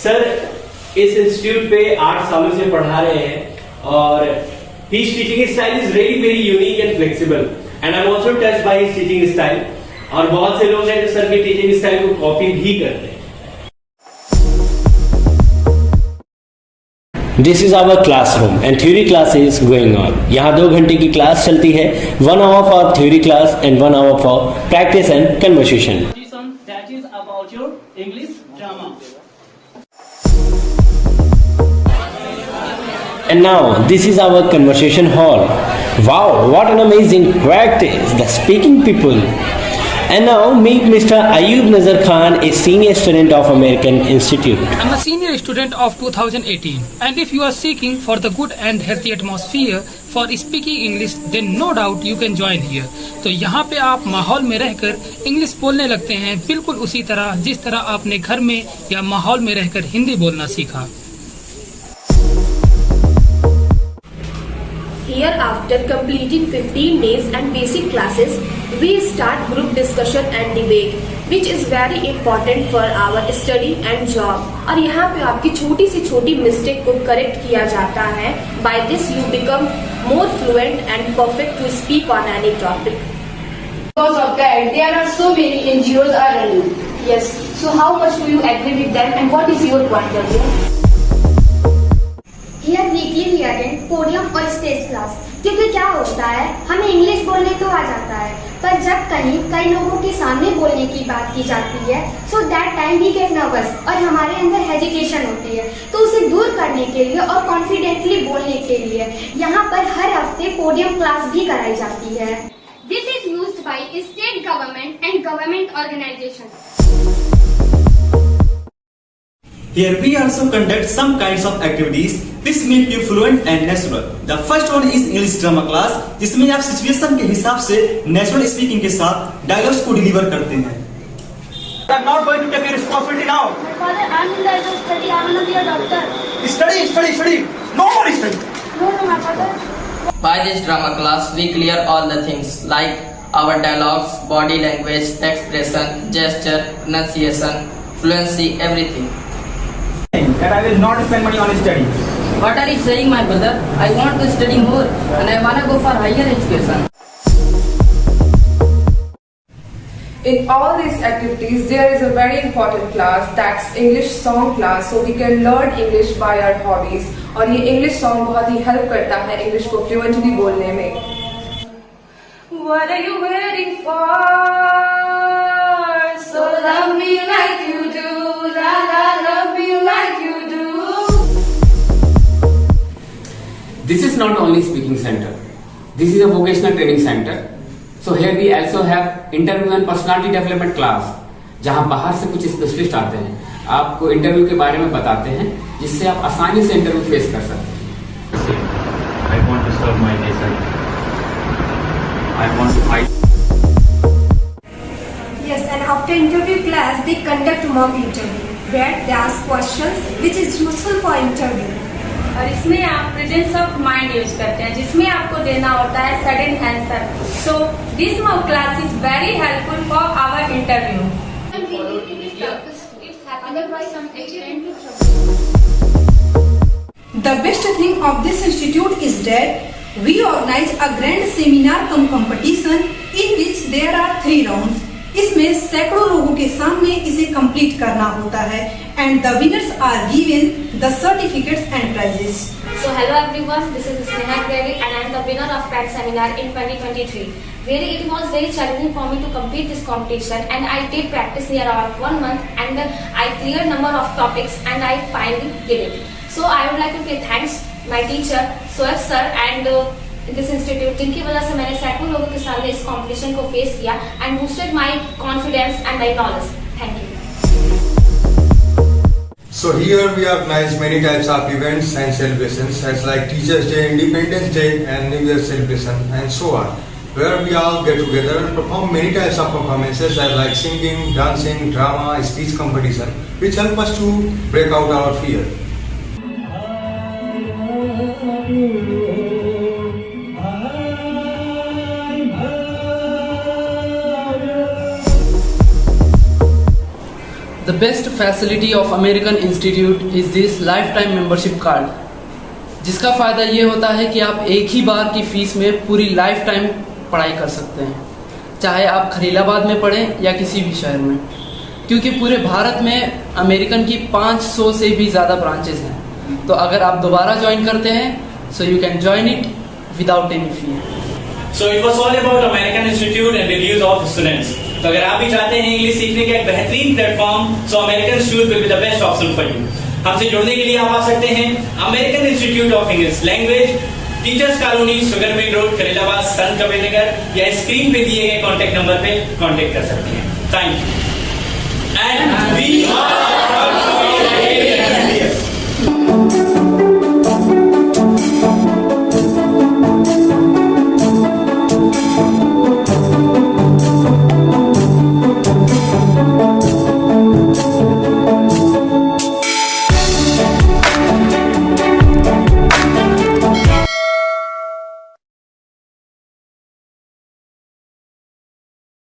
Sir इस institute पे 8 सालों से पढ़ा रहे हैं और his teaching style is really very unique and flexible and I'm also touched by his teaching style और बहुत से लोग हैं जो सर की टीचिंग स्टाइल को कॉपी भी करते हैं। This is our classroom and theory class is going on. यहाँ 2 घंटे की क्लास चलती है, 1 hour for theory class and 1 hour for practice and conversation. That is about your English drama. And now this is our conversation hall. Wow, what an amazing practice! The speaking people. And now meet Mr. Ayub Nazar Khan, a senior student of American Institute. I'm a senior student of 2018 and if you are seeking for the good and healthy atmosphere for speaking English then no doubt you can join here. तो यहाँ पे आप माहौल में रहकर English बोलने लगते हैं बिल्कुल उसी तरह जिस तरह आपने घर में या माहौल में रहकर हिंदी बोलना सीखा। Here, after completing 15 days and basic classes, we start group discussion and debate, which is very important for our study and job. और यहाँ पे आपकी छोटी से छोटी मिस्टेक को करेक्ट किया जाता है. By this, you become more fluent and perfect to speak on any topic. Because of that, there are so many NGOs are running. Yes. So how much do you agree with them, and what is your point of view? Here weekly we attend podium और stage class क्योंकि क्या होता है हमें English बोलने तो आ जाता है पर जब कहीं कई लोगों के सामने बोलने की बात की जाती है so that time we get nervous और हमारे अंदर हेजिटेशन होती है तो उसे दूर करने के लिए और कॉन्फिडेंटली बोलने के लिए यहाँ पर हर हफ्ते पोडियम क्लास भी कराई जाती है। This is used by state government and government organizations. Here we also conduct some kinds of activities which make you fluent and natural. The first one is English drama class, जिसमें आप situation के हिसाब से natural speaking के साथ dialogues को deliver करते हैं। I'm not going to take your responsibility now. Father, I'm in the age of study. I want to be a doctor. Study. No more study. No, my father. By this drama class, we clear all the things like our dialogues, body language, expression, gesture, pronunciation, fluency, everything. That I will not spend money on study. What are you saying, my brother? I want to study more and I want to go for higher education. In all these activities, there is a very important class, that's English song class, so we can learn English by our hobbies. और ये English song बहुत ही help करता है English को fluently बोलने में. What are you waiting for? So love me like you do, la la, love me like you do. This is not only speaking center. This is a vocational training center. So here we also have interview and personality development class, जहाँ बाहर से कुछ specialist आते हैं, आपको interview के बारे में बताते हैं, जिससे आप आसानी से इंटरव्यू फेस कर सकते हैं। I want to serve my nation. I want to fight. Yes, and after interview class, they conduct mock interview where they ask questions which is useful for interview. और इसमें आप प्रेजेंस ऑफ माइंड यूज करते हैं जिसमें आपको देना होता है sudden answer. So this mock class is very helpful for our interview. The best thing of this institute is that we organize a grand seminar cum competition in which there are 3 rounds. इसमें सैकड़ों लोगों के सामने इसे complete करना होता है and the winners are given the certificates and prizes. So hello everyone, this is Sneha Devi and I am the winner of that seminar in 2023. Really, it was very challenging for me to complete this competition and I did practice near about 1 month and I cleared number of topics and I finally did it. So I would like to say thanks my teacher Soek sir and this institute जिनकी वजह से मैंने सैकड़ों लोगों के सामने इस competition को फेस किया and boosted my confidence and my knowledge. Thank you. So here we organize many types of events and celebrations as like Teachers' Day, Independence Day and New Year celebration and so on, where we all get together and perform many types of performances as like singing, dancing, drama, speech competition, which help us to break out our fear. The best facility of American Institute is this lifetime membership card, जिसका फ़ायदा ये होता है कि आप एक ही बार की fees में पूरी लाइफ टाइम पढ़ाई कर सकते हैं, चाहे आप खलीलाबाद में पढ़ें या किसी भी शहर में, क्योंकि पूरे भारत में अमेरिकन की 500 से भी ज़्यादा ब्रांचेस हैं। तो अगर आप दोबारा ज्वाइन करते हैं, so you can join it without any fee. So it was all about American Institute and the views of students. तो अगर आप भी चाहते हैं इंग्लिश सीखने का एक बेहतरीन platform, so American Institute will be the best option for you. हमसे जुड़ने के लिए आप आ सकते हैं American institute of English language, teachers colony, sugar mill road, Khalilabad, संत कबीर नगर, या स्क्रीन पे दिए गए कॉन्टेक्ट नंबर पे कॉन्टेक्ट कर सकते हैं। Thank you.